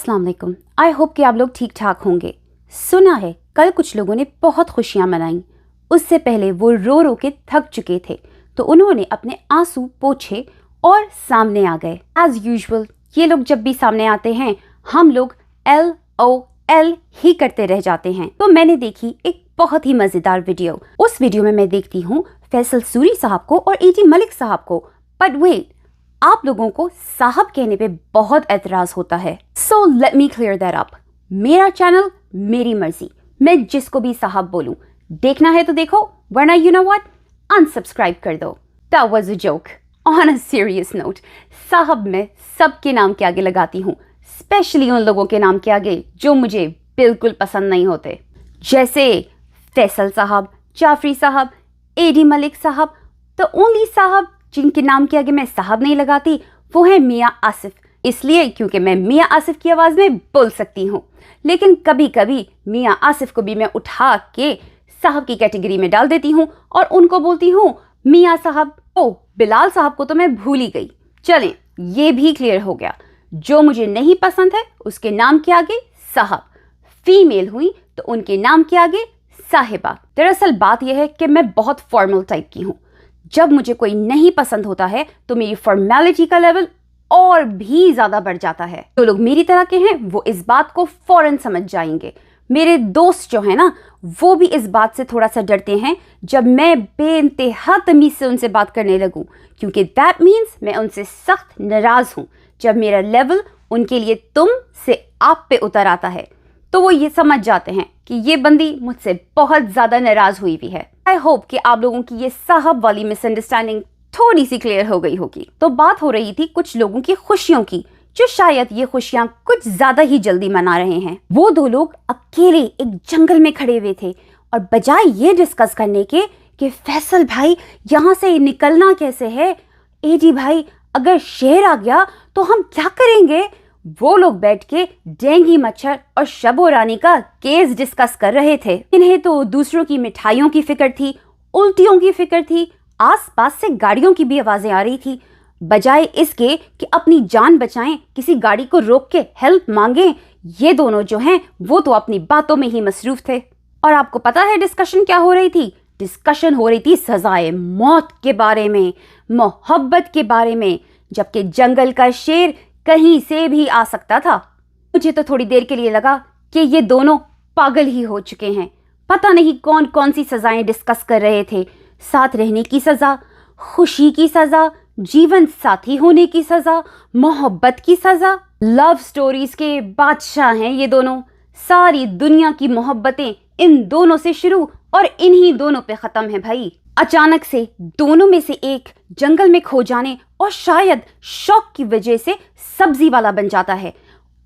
अस्सलाम वालेकुम। I hope कि आप लोग ठीक ठाक होंगे। सुना है कल कुछ लोगों ने बहुत खुशियां मनाई। उससे पहले वो रो रो के थक चुके थे तो उन्होंने अपने आंसू पोंछे और सामने आ गए। एज यूजुअल ये लोग जब भी सामने आते हैं हम लोग LOL ही करते रह जाते हैं। तो मैंने देखी एक बहुत ही मजेदार वीडियो। उस वीडियो में मैं देखती हूँ फैसल सूरी साहब को और AD मलिक साहब को। बट वेट, आप लोगों को साहब कहने पे बहुत एतराज होता है। So let me clear that up. मेरा चैनल, मेरी मर्जी, मैं जिसको भी साहब बोलूं। देखना है तो देखो, वरना यू नो व्हाट, अनसब्सक्राइब कर दो। That was a joke. On a serious note, साहब मैं सबके नाम के आगे लगाती हूँ, स्पेशली उन लोगों के नाम के आगे जो मुझे बिल्कुल पसंद नहीं होते, जैसे फैसल साहब, जाफरी साहब, AD मलिक साहब। तो ओनली साहब जिनके नाम के आगे मैं साहब नहीं लगाती वो है मियाँ आसिफ। इसलिए क्योंकि मैं मियाँ आसिफ की आवाज़ में बोल सकती हूँ, लेकिन कभी कभी मियाँ आसिफ को भी मैं उठा के साहब की कैटेगरी में डाल देती हूँ और उनको बोलती हूँ मियाँ साहब। ओ, बिलाल साहब को तो मैं भूल ही गई। चलें, ये भी क्लियर हो गया। जो मुझे नहीं पसंद है उसके नाम के आगे साहब, फीमेल हुई तो उनके नाम के आगे साहिबा। दरअसल बात यह है कि मैं बहुत फॉर्मल टाइप की हूँ। जब मुझे कोई नहीं पसंद होता है तो मेरी फॉर्मेलिटी का लेवल और भी ज्यादा बढ़ जाता है। जो लोग मेरी तरह के हैं वो इस बात को फौरन समझ जाएंगे। मेरे दोस्त जो है ना, वो भी इस बात से थोड़ा सा डरते हैं जब मैं बेइंतहा तमीज से उनसे बात करने लगूं, क्योंकि दैट मीन्स मैं उनसे सख्त नाराज हूं। जब मेरा लेवल उनके लिए तुम से आप पे उतर आता है तो वो ये समझ जाते हैं कि ये बंदी मुझसे बहुत ज्यादा नाराज हुई भी है। आई होप कि आप लोगों की ये साहब वाली मिसअंडरस्टैंडिंग थोड़ी सी क्लियर हो गई होगी। तो बात हो रही थी कुछ लोगों की खुशियों की, जो शायद ये खुशियां कुछ ज्यादा ही जल्दी मना रहे हैं। वो दो लोग अकेले एक जंगल में खड़े हुए थे और बजाय ये डिस्कस करने के कि फैसल भाई यहाँ से निकलना कैसे है, AD भाई अगर शेर आ गया तो हम क्या करेंगे, वो लोग बैठ के डेंगू मच्छर और शबो रानी का केस डिस्कस कर रहे थे। इन्हें तो दूसरों की मिठाइयों की फिक्र थी, उल्टियों की फिक्र थी, आसपास से गाड़ियों की भी आवाजें आ रही थी। बजाय इसके कि अपनी जान बचाएं, किसी गाड़ी को रोक के हेल्प मांगें, ये दोनों जो हैं वो तो अपनी बातों में ही मसरूफ थे। और आपको पता है डिस्कशन क्या हो रही थी? डिस्कशन हो रही थी सजाए मौत के बारे में, मोहब्बत के बारे में, जबकि जंगल का शेर कहीं से भी आ सकता था। मुझे तो थोड़ी देर के लिए लगा कि ये दोनों पागल ही हो चुके हैं। पता नहीं कौन कौन सी सजाएं डिस्कस कर रहे थे। साथ रहने की सजा, खुशी की सजा, जीवन साथी होने की सजा, मोहब्बत की सजा। लव स्टोरीज के बादशाह हैं ये दोनों। सारी दुनिया की मोहब्बतें इन दोनों से शुरू और इन्हीं दोनों पे खत्म है भाई। अचानक से दोनों में से एक जंगल में खो जाने और शायद शौक की वजह से सब्जी वाला बन जाता है।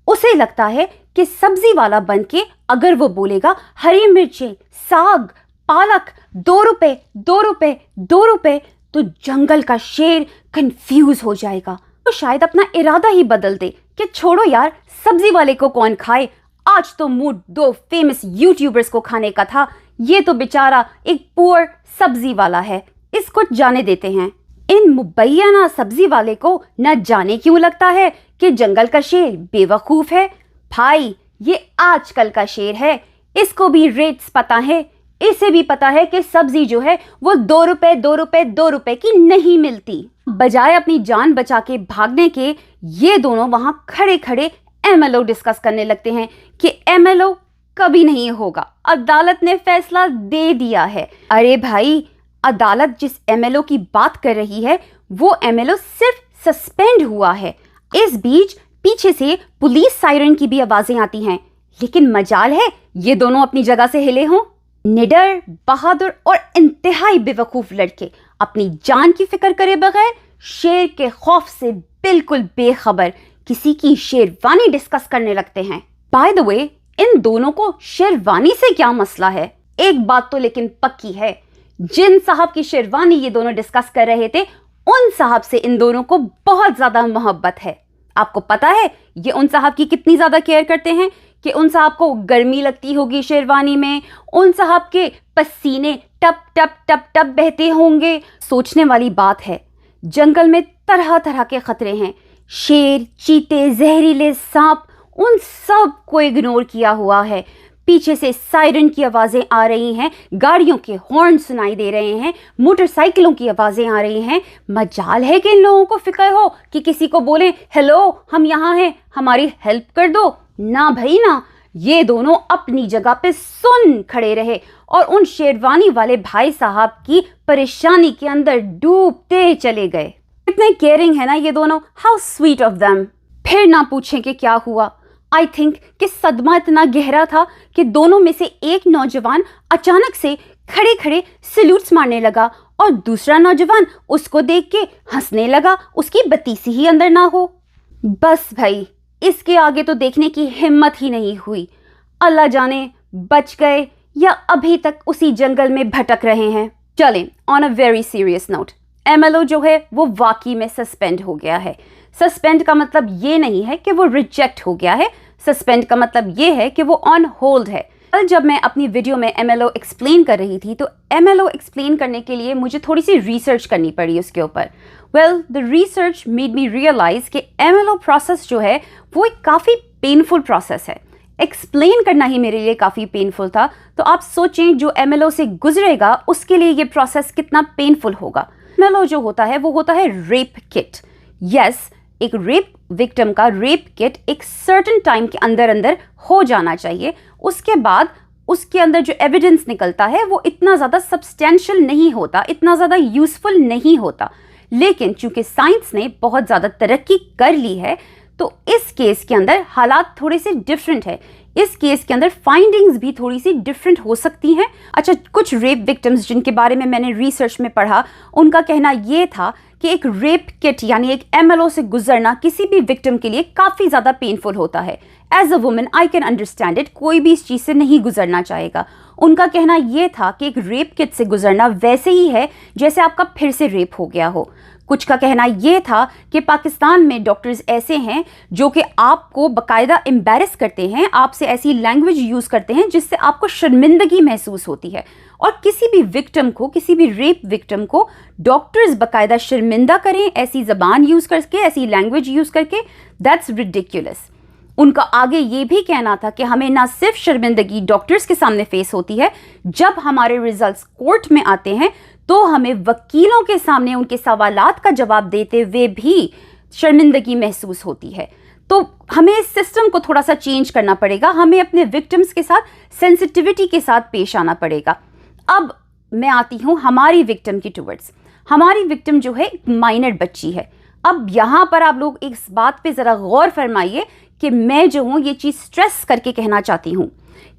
उसे लगता है कि सब्जी वाला बन के अगर वो बोलेगा हरी मिर्चें, साग, पालक, 2 रुपए 2 रुपए 2 रुपए, तो जंगल का शेर कंफ्यूज हो जाएगा। तो शायद अपना इरादा ही बदल दे कि छोड़ो यार, सब्जी वाले को कौन खाए, आज तो मूड 2 फेमस यूट्यूबर्स को खाने का था। ये तो बेचारा एक पुअर सब्जी वाला है, इसको जाने देते हैं। इन मुबैना सब्जी वाले को न जाने क्यों लगता है कि जंगल का शेर बेवकूफ है। भाई ये आजकल का शेर है, इसको भी रेट्स पता है। इसे भी पता है कि सब्जी जो है वो 2 रुपए 2 रुपए 2 रुपए की नहीं मिलती। बजाय अपनी जान बचा के भागने के, ये दोनों वहां खड़े खड़े MLO डिस्कस करने लगते हैं कि MLO कभी नहीं होगा, अदालत ने फैसला दे दिया है। अरे भाई, अदालत जिस MLO की बात कर रही है वो MLO सिर्फ सस्पेंड हुआ है। इस बीच पीछे से पुलिस सायरन की भी आवाजें आती हैं, लेकिन मजाल है ये दोनों अपनी जगह से हिले हों। निडर, बहादुर और इंतहाई बेवकूफ लड़के अपनी जान की फिक्र करे बगैर शेर के खौफ से बिल्कुल बेखबर किसी की शेरवानी डिस्कस करने लगते हैं। बाय द वे, इन दोनों को शेरवानी से क्या मसला है? एक बात तो लेकिन पक्की है, जिन साहब की शेरवानी ये दोनों डिस्कस कर रहे थे उन साहब से इन दोनों को बहुत ज्यादा मोहब्बत है। आपको पता है ये उन साहब की कितनी ज्यादा केयर करते हैं कि उन साहब को गर्मी लगती होगी शेरवानी में, उन साहब के पसीने टप टप टप टप बहते होंगे। सोचने वाली बात है, जंगल में तरह तरह के खतरे हैं। शेर, चीते, जहरीले सांप उन सब को इग्नोर किया हुआ है। पीछे से सायरन की आवाज़ें आ रही हैं, गाड़ियों के हॉर्न सुनाई दे रहे हैं, मोटरसाइकिलों की आवाज़ें आ रही हैं। मजाल है कि इन लोगों को फिक्र हो कि किसी को बोलें हेलो हम यहाँ हैं, हमारी हेल्प कर दो। ना भाई ना, ये दोनों अपनी जगह पे सुन खड़े रहे और उन शेरवानी वाले भाई साहब की परेशानी के अंदर डूबते चले गए। कितने केयरिंग है ना ये दोनों, हाउ स्वीट ऑफ देम। फिर ना पूछें कि क्या हुआ। आई थिंक कि सदमा इतना गहरा था कि दोनों में से एक नौजवान अचानक से खड़े खड़े सल्यूट्स मारने लगा और दूसरा नौजवान उसको देख के हंसने लगा, उसकी बत्तीसी ही अंदर ना हो। बस भाई, इसके आगे तो देखने की हिम्मत ही नहीं हुई। अल्लाह जाने बच गए या अभी तक उसी जंगल में भटक रहे हैं। चलें, on a very serious note, MLO जो है वो वाकई में सस्पेंड हो गया है। सस्पेंड का मतलब ये नहीं है कि वो रिजेक्ट हो गया है, सस्पेंड का मतलब ये है कि वो ऑन होल्ड है। कल जब मैं अपनी वीडियो में एमएलओ एक्सप्लेन कर रही थी तो एमएलओ एक्सप्लेन करने के लिए मुझे थोड़ी सी रिसर्च करनी पड़ी उसके ऊपर। Well, the research made me realise कि एमएलओ प्रोसेस जो है वो एक काफ़ी पेनफुल प्रोसेस है। एक्सप्लेन करना ही मेरे लिए काफ़ी पेनफुल था। तो आप सोचें जो एमएलओ से गुजरेगा उसके लिए ये प्रोसेस कितना पेनफुल होगा। एमएलओ जो होता है वो होता है रेप किट। यस, एक रेप विक्टिम का रेप किट एक सर्टेन टाइम के अंदर अंदर हो जाना चाहिए। उसके बाद उसके अंदर जो एविडेंस निकलता है वो इतना ज़्यादा सब्सटेंशियल नहीं होता, इतना ज़्यादा यूजफुल नहीं होता। लेकिन चूंकि साइंस ने बहुत ज़्यादा तरक्की कर ली है तो इस केस के अंदर हालात थोड़े से डिफरेंट है। इस केस के अंदर फाइंडिंग्स भी थोड़ी सी डिफरेंट हो सकती हैं। अच्छा, कुछ रेप विक्टिम्स जिनके बारे में मैंने रिसर्च में पढ़ा, उनका कहना ये था कि एक रेप किट यानी एक एमएलओ से गुजरना किसी भी विक्टिम के लिए काफ़ी ज़्यादा पेनफुल होता है। As a woman I can understand it, कोई भी इस चीज़ से नहीं गुजरना चाहेगा। उनका कहना यह था कि एक रेप किट से गुजरना वैसे ही है जैसे आपका फिर से रेप हो गया हो। कुछ का कहना यह था कि पाकिस्तान में डॉक्टर्स ऐसे हैं जो कि आपको बाकायदा एम्बैरस करते हैं, आपसे ऐसी लैंग्वेज यूज़ करते हैं जिससे आपको शर्मिंदगी महसूस होती है। और किसी भी विक्टिम को, किसी भी रेप विक्टिम को डॉक्टर्स बाकायदा शर्मिंदा करें ऐसी ज़बान यूज़ करके, ऐसी लैंग्वेज यूज़ करके, दैट्स रिडिकुलस। उनका आगे ये भी कहना था कि हमें ना सिर्फ शर्मिंदगी डॉक्टर्स के सामने फेस होती है, जब हमारे रिजल्ट्स कोर्ट में आते हैं तो हमें वकीलों के सामने उनके सवालात का जवाब देते हुए भी शर्मिंदगी महसूस होती है। तो हमें इस सिस्टम को थोड़ा सा चेंज करना पड़ेगा, हमें अपने विक्टिम्स के साथ सेंसिटिविटी के साथ पेश आना पड़ेगा। अब मैं आती हूँ हमारी विक्टिम की टुवर्ड्स। हमारी विक्टिम जो है एक माइनर बच्ची है। अब यहाँ पर आप लोग इस बात पे ज़रा गौर फरमाइए कि मैं जो हूँ ये चीज़ स्ट्रेस करके कहना चाहती हूँ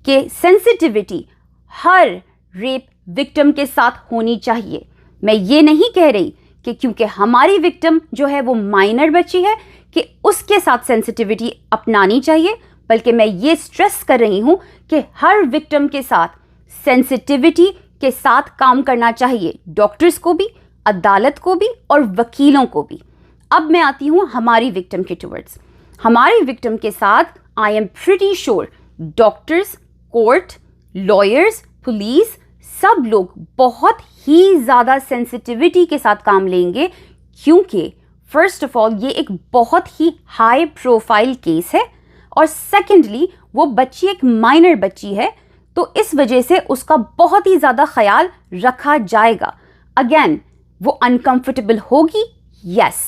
कि सेंसिटिविटी हर रेप विक्टिम के साथ होनी चाहिए। मैं ये नहीं कह रही कि क्योंकि हमारी विक्टिम जो है वो माइनर बच्ची है कि उसके साथ सेंसिटिविटी अपनानी चाहिए, बल्कि मैं ये स्ट्रेस कर रही हूँ कि हर विक्टिम के साथ सेंसिटिविटी के साथ काम करना चाहिए, डॉक्टर्स को भी, अदालत को भी और वकीलों को भी। अब मैं आती हूँ हमारी विक्टिम के टुवर्ड्स। हमारी विक्टिम के साथ I am pretty sure doctors, court, lawyers, police, सब लोग बहुत ही ज़्यादा सेंसिटिविटी के साथ काम लेंगे, क्योंकि फर्स्ट ऑफ ऑल ये एक बहुत ही हाई प्रोफाइल केस है और सेकेंडली वो बच्ची एक माइनर बच्ची है, तो इस वजह से उसका बहुत ही ज़्यादा ख्याल रखा जाएगा। अगेन, वो अनकंफर्टेबल होगी, यस,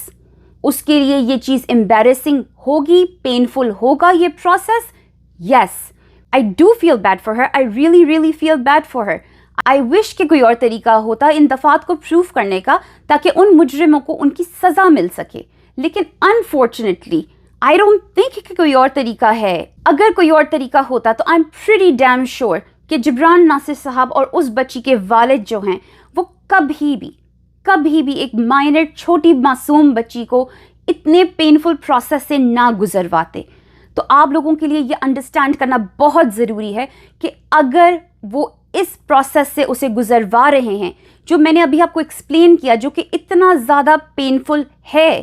उसके लिए ये चीज़ एम्बैरेसिंग होगी, पेनफुल होगा ये process, yes. I do feel bad for her, I really really feel bad for her. I wish कि कोई और तरीका होता इन दफात को प्रूव करने का ताकि उन मुजरिमों को उनकी सज़ा मिल सके, लेकिन अनफॉर्चुनेटली आई डोंट थिंक कि कोई और तरीका है। अगर कोई और तरीका होता तो I am pretty damn sure कि जिब्रान नासिर साहब और उस बच्ची के वालिद जो हैं वो कभी भी एक माइनर छोटी मासूम बच्ची को इतने पेनफुल प्रोसेस से ना गुजरवाते। तो आप लोगों के लिए ये अंडरस्टैंड करना बहुत ज़रूरी है कि अगर वो इस प्रोसेस से उसे गुजरवा रहे हैं जो मैंने अभी आपको एक्सप्लेन किया, जो कि इतना ज़्यादा पेनफुल है,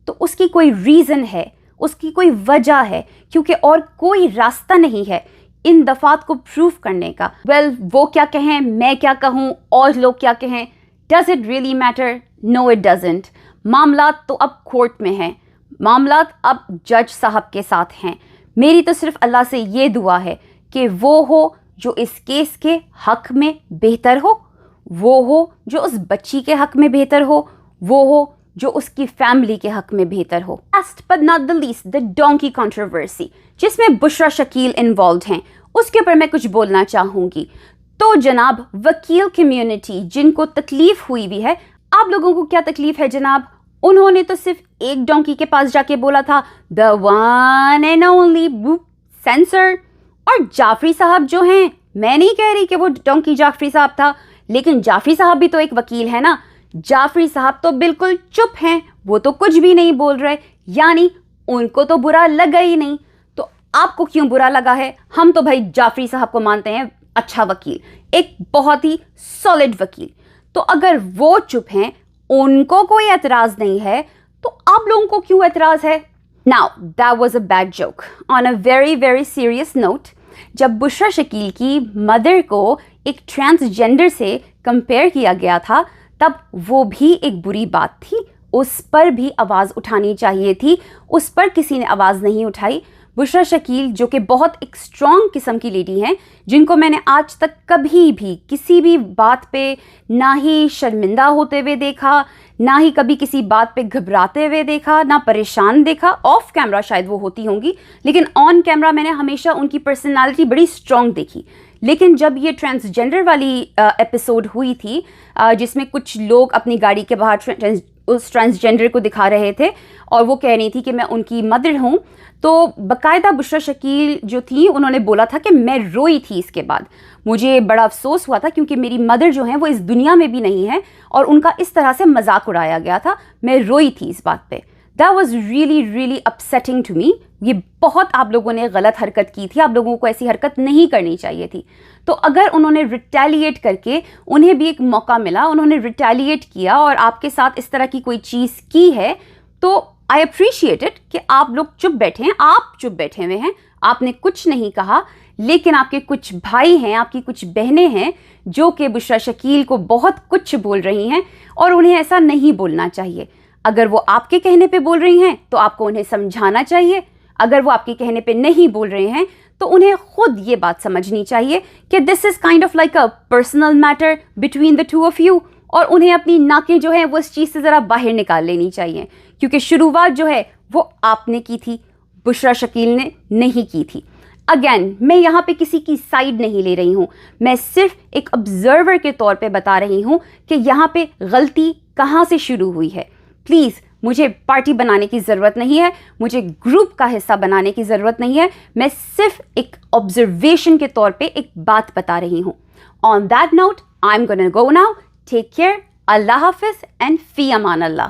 तो उसकी कोई रीज़न है, उसकी कोई वजह है, क्योंकि और कोई रास्ता नहीं है इन दफात को प्रूव करने का। वेल, वो क्या कहें, मैं क्या कहूँ, और लोग क्या कहें, does it really matter? No it doesn't. मामला तो अब कोर्ट में हैं, मामला अब जज साहब के साथ हैं। मेरी तो सिर्फ अल्लाह से ये दुआ है कि वो हो जो इस केस के हक में बेहतर हो, वो हो जो उस बच्ची के हक में बेहतर हो, वो हो जो उसकी फैमिली के हक में बेहतर हो। Last but not the least, the donkey controversy, जिसमें बुशरा शकील इन्वॉल्व हैं, उसके ऊपर मैं कुछ बोलना चाहूँगी। तो जनाब वकील कम्युनिटी जिनको तकलीफ हुई भी है, आप लोगों को क्या तकलीफ है जनाब? उन्होंने तो सिर्फ एक डोंकी के पास जाके बोला था, the one and only sensor. और जाफरी साहब जो हैं, मैं नहीं कह रही कि वो डोंकी जाफरी साहब था, लेकिन जाफरी साहब भी तो एक वकील है ना। जाफरी साहब तो बिल्कुल चुप हैं, वो तो कुछ भी नहीं बोल रहे, यानी उनको तो बुरा लगा ही नहीं। तो आपको क्यों बुरा लगा है? हम तो भाई जाफरी साहब को मानते हैं अच्छा वकील, एक बहुत ही सॉलिड वकील। तो अगर वो चुप हैं, उनको कोई एतराज नहीं है, तो आप लोगों को क्यों एतराज है? Now that was a bad joke. On a very very serious note, जब बुशरा शकील की मदर को एक ट्रांसजेंडर से कंपेयर किया गया था, तब वो भी एक बुरी बात थी, उस पर भी आवाज़ उठानी चाहिए थी, उस पर किसी ने आवाज़ नहीं उठाई। बुशरा शकील जो कि बहुत एक स्ट्रॉन्ग किस्म की लेडी हैं, जिनको मैंने आज तक कभी भी किसी भी बात पे ना ही शर्मिंदा होते हुए देखा, ना ही कभी किसी बात पे घबराते हुए देखा, ना परेशान देखा। ऑफ कैमरा शायद वो होती होंगी, लेकिन ऑन कैमरा मैंने हमेशा उनकी पर्सनालिटी बड़ी स्ट्रॉन्ग देखी। लेकिन जब ये ट्रांसजेंडर वाली एपिसोड हुई थी, जिसमें कुछ लोग अपनी गाड़ी के बाहर उस ट्रांसजेंडर को दिखा रहे थे और वो कह रही थी कि मैं उनकी मदर हूँ, तो बाकायदा बुशरा शकील जो थी उन्होंने बोला था कि मैं रोई थी। इसके बाद मुझे बड़ा अफसोस हुआ था, क्योंकि मेरी मदर जो है वो इस दुनिया में भी नहीं है और उनका इस तरह से मजाक उड़ाया गया था। मैं रोई थी इस बात पे। That was really really upsetting to me. ये बहुत आप लोगों ने गलत हरकत की थी, आप लोगों को ऐसी हरकत नहीं करनी चाहिए थी। तो अगर उन्होंने रिटेलिएट करके, उन्हें भी एक मौका मिला, उन्होंने रिटेलिएट किया और आपके साथ इस तरह की कोई चीज़ की है, तो आई अप्रिशिएट इट कि आप लोग चुप बैठे हैं। आप चुप बैठे हुए हैं, आपने कुछ नहीं कहा, लेकिन आपके कुछ भाई हैं, आपकी कुछ बहनें हैं जो कि बुशरा शकील को बहुत कुछ बोल रही हैं और उन्हें ऐसा नहीं बोलना चाहिए। अगर वो आपके कहने पे बोल रही हैं तो आपको उन्हें समझाना चाहिए। अगर वो आपके कहने पे नहीं बोल रहे हैं तो उन्हें खुद ये बात समझनी चाहिए कि this is kind of like a personal matter between the two of you, और उन्हें अपनी नाकें जो है वो इस चीज़ से ज़रा बाहर निकाल लेनी चाहिए, क्योंकि शुरुआत जो है वो आपने की थी, बुशरा शकील ने नहीं की थी। अगेन, मैं यहाँ पे किसी की साइड नहीं ले रही हूँ, मैं सिर्फ एक ऑब्जर्वर के तौर पे बता रही हूँ कि यहाँ पे गलती कहाँ से शुरू हुई है। प्लीज़, मुझे पार्टी बनाने की ज़रूरत नहीं है, मुझे ग्रुप का हिस्सा बनाने की ज़रूरत नहीं है, मैं सिर्फ एक ऑब्जर्वेशन के तौर पे एक बात बता रही हूँ। On that note, I am gonna go now. Take care, अल्लाह हाफिज़ एंड फ़ी अमान अल्लाह।